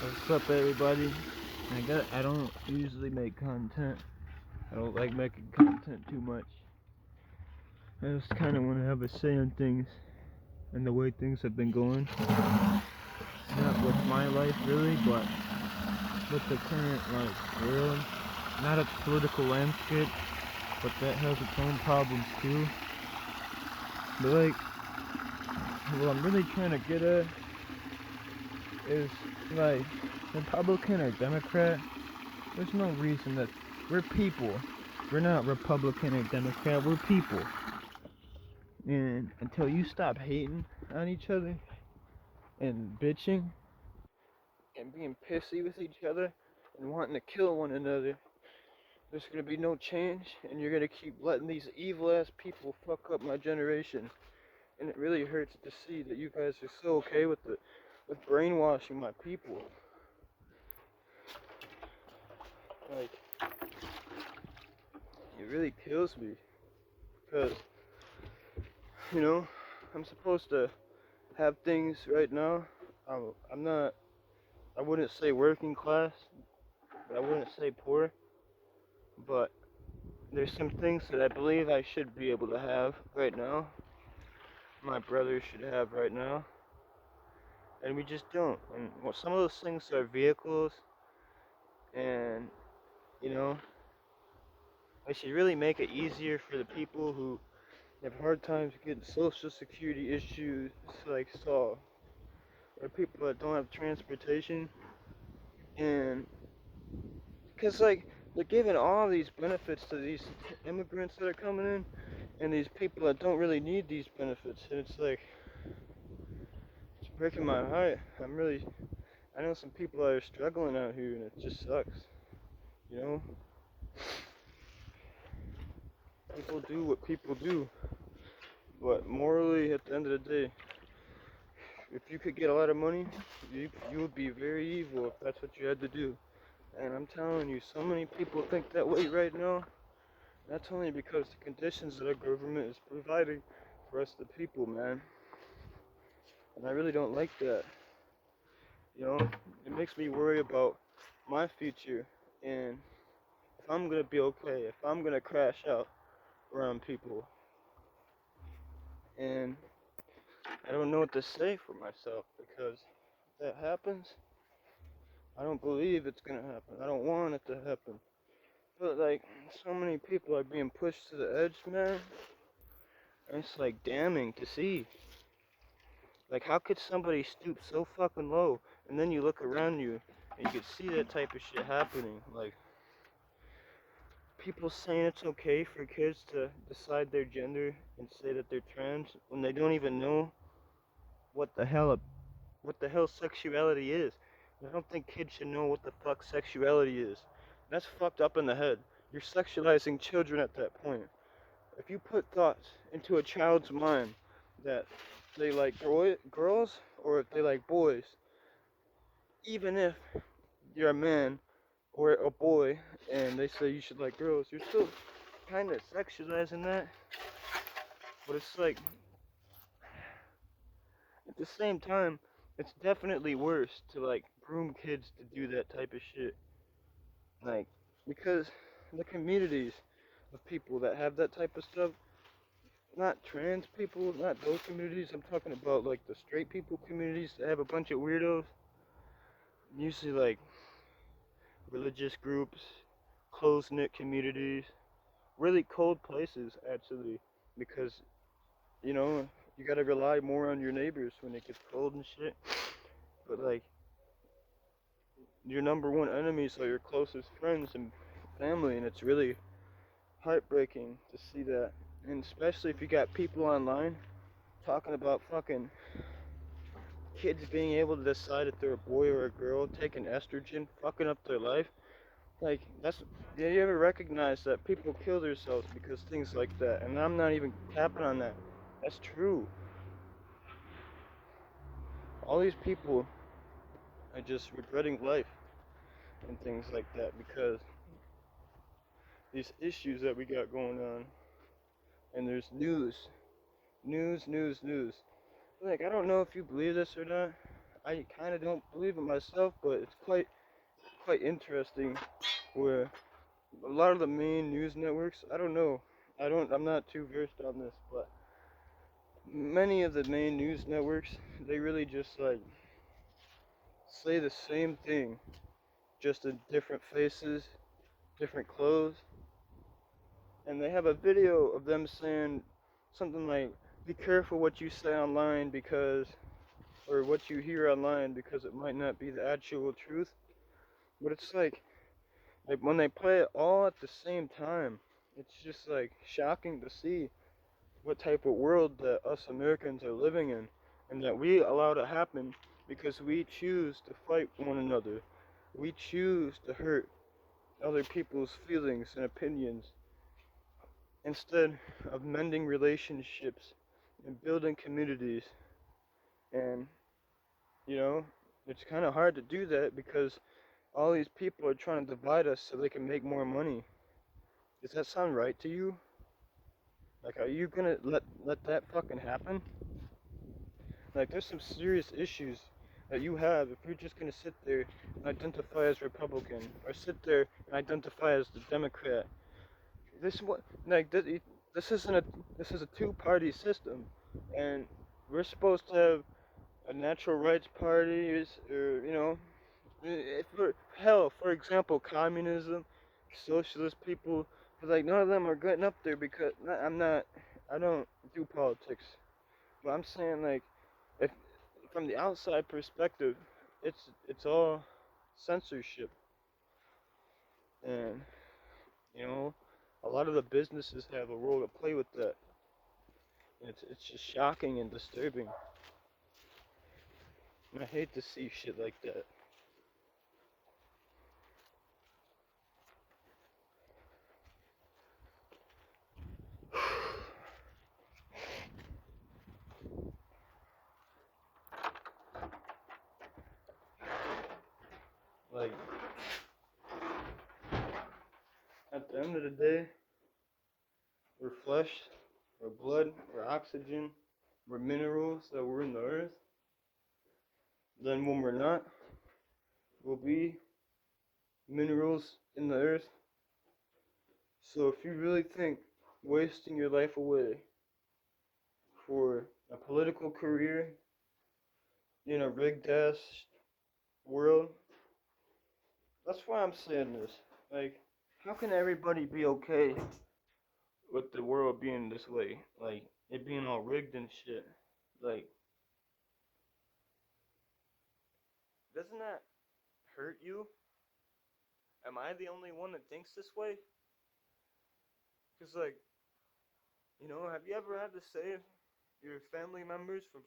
What's up, everybody? I don't usually make content. I don't like making content too much. I just kind of want to have a say on things and the way things have been going. Not with my life really, but with the current world. Not a political landscape, but that has its own problems too. But what I'm really trying to get at is Republican or Democrat. There's no reason that we're people. We're not Republican or Democrat. We're people. And until you stop hating on each other and bitching and being pissy with each other and wanting to kill one another, there's gonna be no change, and you're gonna keep letting these evil ass people fuck up my generation. And it really hurts to see that you guys are so okay with brainwashing my people. Like, it really kills me because I'm supposed to have things right now. I'm not. I wouldn't say working class, but I wouldn't say poor. But there's some things that I believe I should be able to have right now. My brother should have right now, and we just don't. And well, some of those things are vehicles, and you know, I should really make it easier for the people who have hard times getting social security issues solved, or people that don't have transportation, and because they're giving all these benefits to these immigrants that are coming in, and these people that don't really need these benefits, and it's breaking my heart. I know some people that are struggling out here, and it just sucks. You know, people do what people do, but morally, at the end of the day, if you could get a lot of money, you would be very evil if that's what you had to do. And I'm telling you, so many people think that way right now. That's only because the conditions that our government is providing for us, the people, man. And I really don't like that. It makes me worry about my future and if I'm gonna be okay, if I'm gonna crash out around people. And I don't know what to say for myself because if that happens, I don't believe it's gonna happen. I don't want it to happen. But so many people are being pushed to the edge, man. And it's damning to see. How could somebody stoop so fucking low and then you look around you and you can see that type of shit happening? People saying it's okay for kids to decide their gender and say that they're trans when they don't even know what the hell sexuality is. I don't think kids should know what the fuck sexuality is. That's fucked up in the head. You're sexualizing children at that point. If you put thoughts into a child's mind that they like girls or if they like boys, even if you're a man or a boy and they say you should like girls, you're still kind of sexualizing that. But it's at the same time, it's definitely worse to groom kids to do that type of shit. Like, because the communities of people that have that type of stuff, not trans people, not those communities, I'm talking about the straight people communities that have a bunch of weirdos, usually religious groups, close knit communities, really cold places actually, because you know you gotta rely more on your neighbors when it gets cold and shit. But your number one enemies are your closest friends and family, and it's really heartbreaking to see that. And especially if you got people online talking about fucking kids being able to decide if they're a boy or a girl, taking estrogen, fucking up their life. That's. Did you ever recognize that people kill themselves because things like that? And I'm not even capping on that. That's true. All these people are just regretting life and things like that because these issues that we got going on. And there's news. News. I don't know if you believe this or not. I kind of don't believe it myself, but it's quite interesting where a lot of the main news networks, I don't know, I'm not too versed on this, but many of the main news networks, they really just like say the same thing, just in different faces, different clothes, and they have a video of them saying something like, "Be careful what you say online because, or what you hear online because it might not be the actual truth." But it's like when they play it all at the same time, it's just like shocking to see what type of world that us Americans are living in, and that we allow to happen because we choose to fight one another. We choose to hurt other people's feelings and opinions instead of mending relationships and building communities. And, you know, it's kind of hard to do that because all these people are trying to divide us so they can make more money. Does that sound right to you? Like, are you gonna let that fucking happen? Like, there's some serious issues that you have if you're just gonna sit there and identify as Republican, or sit there and identify as the Democrat. This what like this isn't a this is a two-party system, and we're supposed to have a natural rights party, or if for hell, for example, communism, socialist people, but like none of them are getting up there because I don't do politics, but I'm saying like if from the outside perspective, it's all censorship, and you know a lot of the businesses have a role to play with that. It's just shocking and disturbing, and I hate to see shit like that. Like at the end of the day, we're flesh, we're blood, we're oxygen, we're minerals that were in the earth. Then when we're not, we'll be minerals in the earth. So if you really think wasting your life away for a political career in a rigged ass world, that's why I'm saying this. Like, how can everybody be okay with the world being this way? Like, it being all rigged and shit. Like, doesn't that hurt you? Am I the only one that thinks this way? Cause like, have you ever had to save your family members from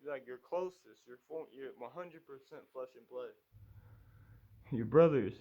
like your closest, your 100% flesh and blood? Your brothers.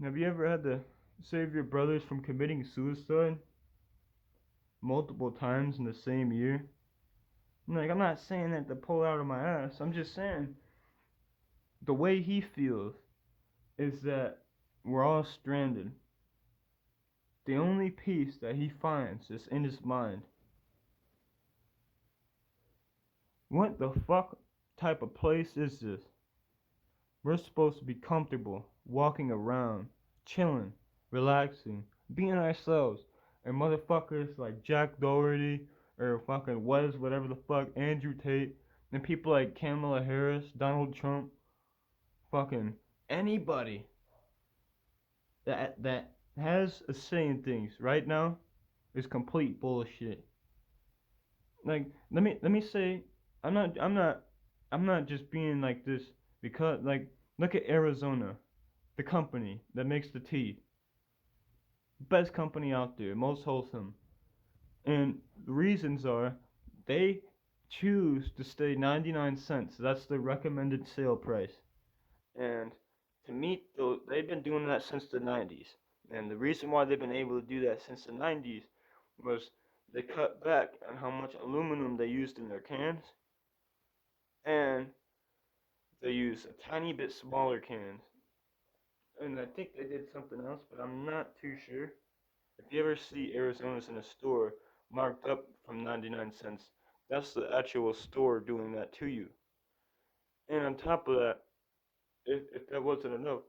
Have you ever had to save your brothers from committing suicide multiple times in the same year? Like, I'm not saying that to pull out of my ass. I'm just saying the way he feels is that we're all stranded. The only peace that he finds is in his mind. What the fuck type of place is this? We're supposed to be comfortable, walking around, chilling, relaxing, being ourselves. And motherfuckers like Jack Doherty or fucking Wes, whatever the fuck, Andrew Tate, and people like Kamala Harris, Donald Trump, fucking anybody that has a say in things right now is complete bullshit. Like let me say, I'm not just being like this because like look at Arizona, the company that makes the tea, best company out there, most wholesome, and the reasons are they choose to stay 99 cents. That's the recommended sale price, and to meet they've been doing that since the 90s, and the reason why they've been able to do that since the 90s was they cut back on how much aluminum they used in their cans, and they use a tiny bit smaller cans. And I think they did something else, but I'm not too sure. If you ever see Arizona's in a store marked up from 99 cents, that's the actual store doing that to you. And on top of that, if that wasn't enough,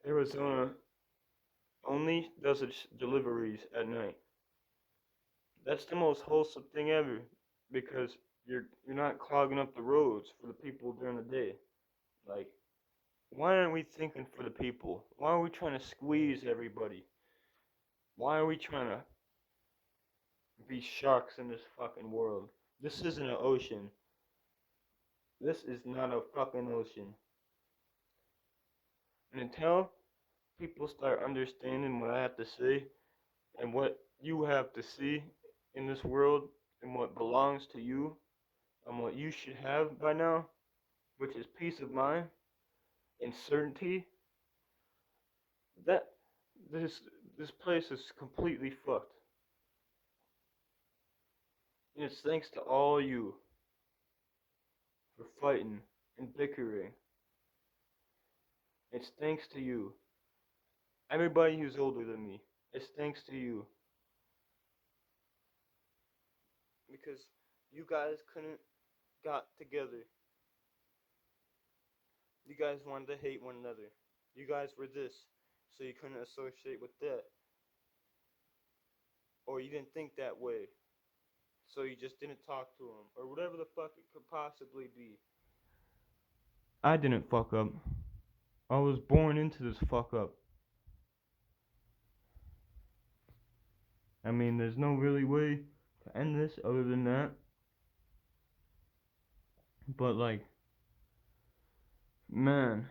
Arizona only does its deliveries at night. That's the most wholesome thing ever, because you're not clogging up the roads for the people during the day. Like, why aren't we thinking for the people? Why are we trying to squeeze everybody? Why are we trying to be sharks in this fucking world? This isn't an ocean. This is not a fucking ocean. And until people start understanding what I have to say and what you have to see in this world and what belongs to you and what you should have by now, which is peace of mind and certainty, that this this place is completely fucked. And it's thanks to all you for fighting and bickering. It's thanks to you. Everybody who's older than me. It's thanks to you. Because you guys couldn't got together. You guys wanted to hate one another. You guys were this, so you couldn't associate with that. Or you didn't think that way, so you just didn't talk to them. Or whatever the fuck it could possibly be. I didn't fuck up. I was born into this fuck up. I mean, there's no really way to end this other than that. But, like, man,